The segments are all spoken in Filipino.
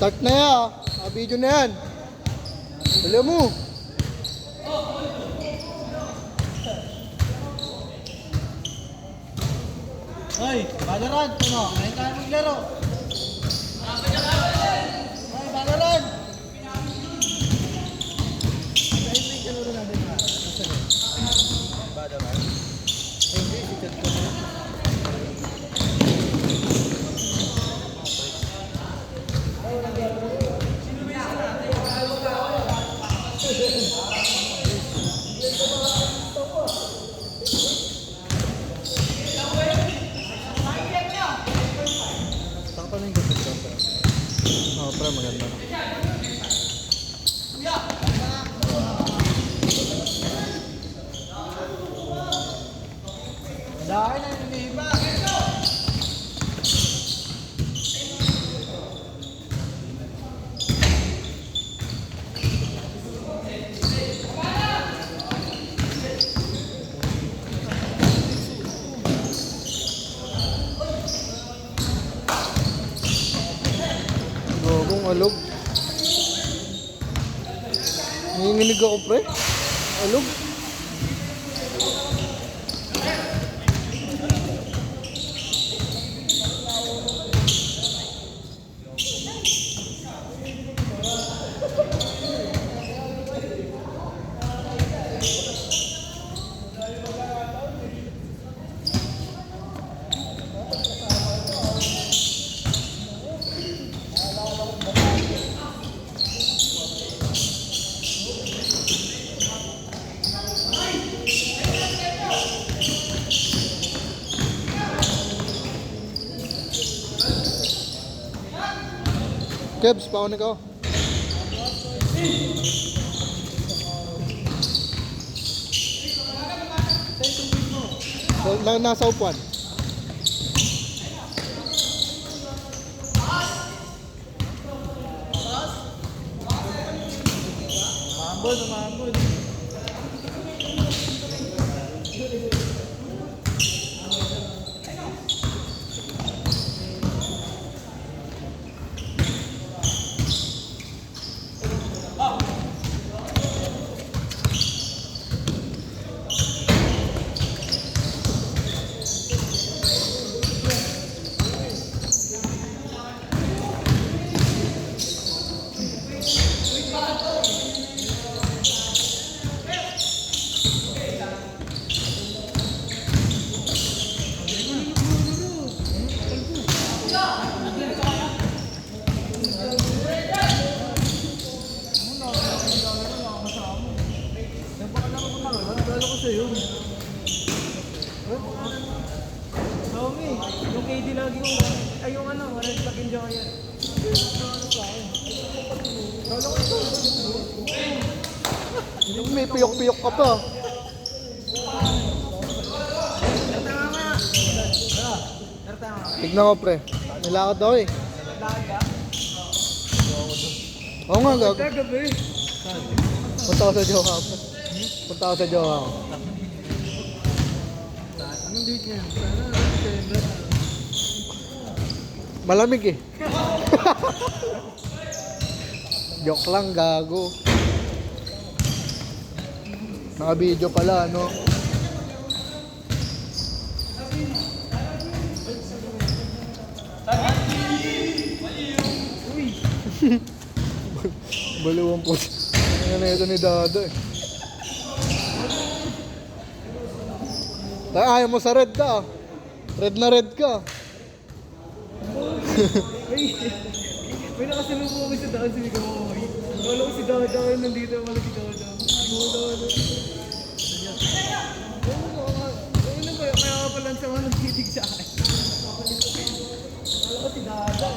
Start na yan. Video na yan. Dali mo. Hoy, Valorant, ano? Ngayon tayo maglaro. Hoy, Valorant! Ngayon may kalaro natin na. Nasaan yun? Valorant? Hindi, si chat ko na. Pre, maganda. Dahil na yung iba. Gogong alog. Nanginginig ako, pre. Alog. Kebs, paon ikaw. Nasa upuan. Umambod. Yung KD lagi ko, ay yung ano, red back in Giant. May piyok-piyok ka pa. Tignan ko, pre. Nilakad daw eh. Oo nga, gago. Punta ko sa Jowa. Punta ko sa Jowa. Anong date niya? Malamig eh. Joke lang, gago. Naka-video pala, no? Baluwang po. Ano na ito ni Dado eh. Ayaw mo sa red ka. Red na red ka. May nakasalubong ako sa daan, sabi ko, wala ko si Dada, nandito, wala si Dada. Ano ba, kaya ka pala sa mga nagtitig sa akin. Wala ko si Dada.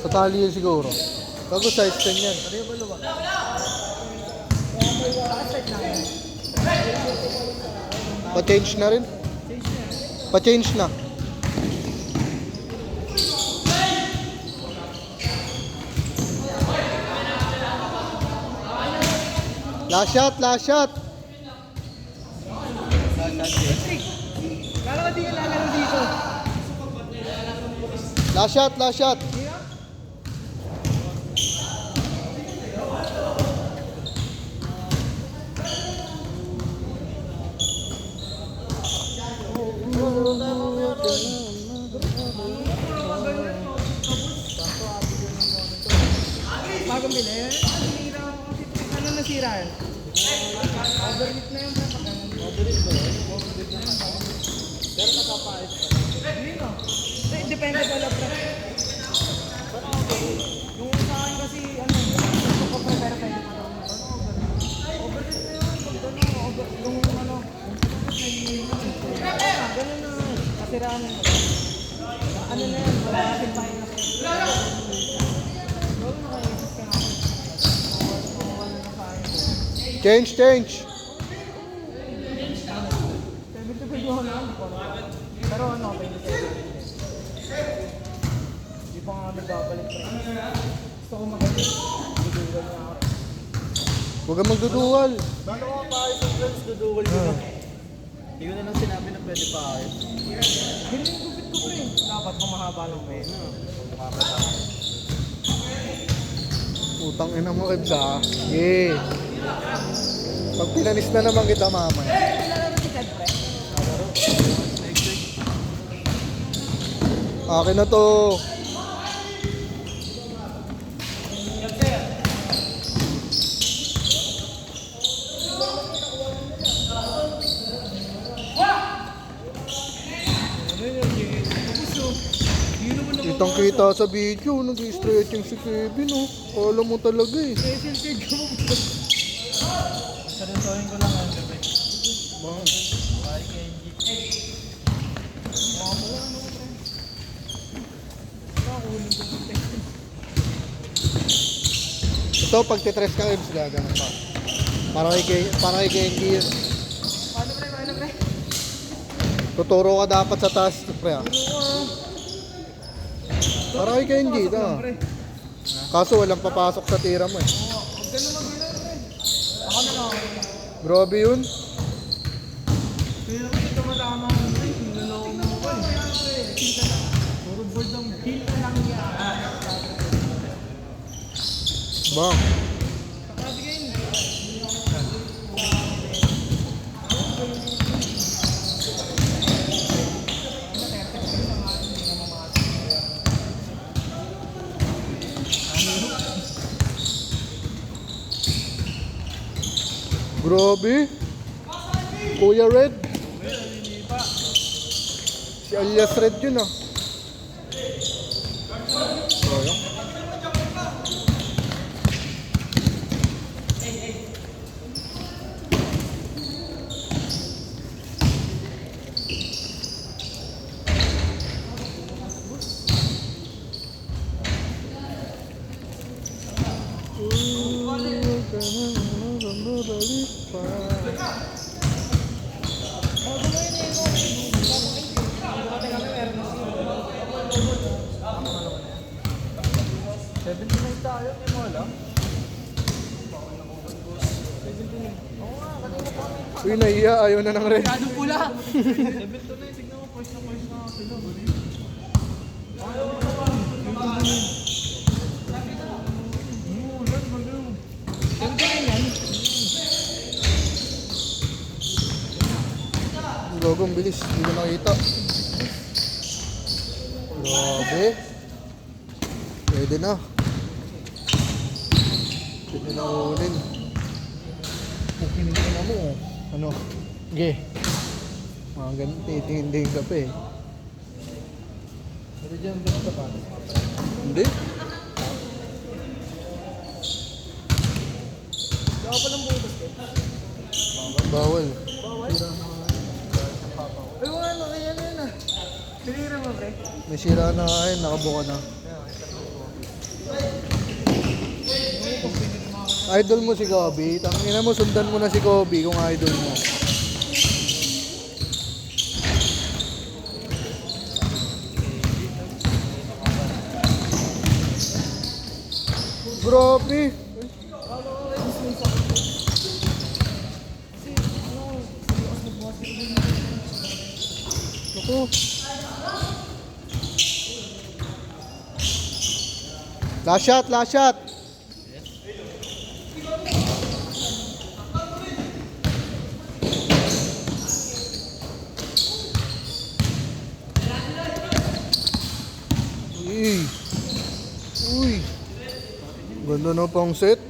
Sa tali yun siguro. Bago size 10 yan. Ano yung baluwa? Pa-change na rin? Pa-change na. Last shot, last shot. Kala ka di ka lalaro dito. Last shot, last shot. Bagong bili. Nasira ako kasi. Ano nasira yan? Overheat na yun. Overheat ba yun? Overheat na yun. Pero nakapait pa. Hindi no. Depende pala pre. Pero okay. Yung sa akin kasi ano, gusto ko pre pero pwede pa daw. Overheat na yun. Yung ano, ganun na. Kasiraan na. Ano na yan? Wala kasing pahin na. Change, change. Pero ano, hindi pa nga nagbabalik pa. Gusto ko magalit. Duduwal na ako. Huwag kang magduduwal. Bago ko pa ayos ang friends, duduwal ko na. Hindi ko na lang sinabi na pwede pa ayos. Hindi yung gupit ko pre. Dapat mahaba lang pa yun. Utang ina mo, Kebs, ha? Yeah. Pag pinanis na naman kita mamaya. Akin na to. Kitang kita sa video, nag-stretching si Kevin, oh. Kala mo talaga eh. Sarintohin ko lang ang gabi. Bang. Bye, Kenji. Ito, pag titres ka, Kebs, gagana pa. Para kay Kenji yun. Paano pre? Tuturo ka dapat sa taas, pre, ha? Para kay Kenji, ta. Kaso walang papasok sa tira mo, eh. Huwag ka na mag-ilan pre. Ako na lang. Grabe yun. Pero ito matama ko pre. Niloloko mo ko eh. Kita lang. Puro board lang. Kita lang yan. Bang. Kakabigay na. Grabe. Kuya Red. Si alias Red yun, ah. Sayang. Uy, naiya. Ayaw na ng Red. Ganong pula. 7 to 9. Tignan mo. First na sila. Ayaw mo na ba? Ulan, magaw. 7 to 9 yan. Gago, ang bilis. Hindi ko nakita. Grabe. Pwede na. Pwede na ulin. Kung pinigyan na mo, ano? Ge. Mga ganun, titingin ka pa eh. Pero dyan, ganun ka pa. Hindi? Baka pa ng butas eh. Bawal. Bawal? Ay, wala. Ayan na. Sinira mo, pre. May sira na nga yun, nakabuka na. Idol mo si Kobe. Tangina mo, sundan mo na si Kobe kung idol mo. Grabe. Ako. Last shot, last shot. Uy. Uy. Ganda na pang set.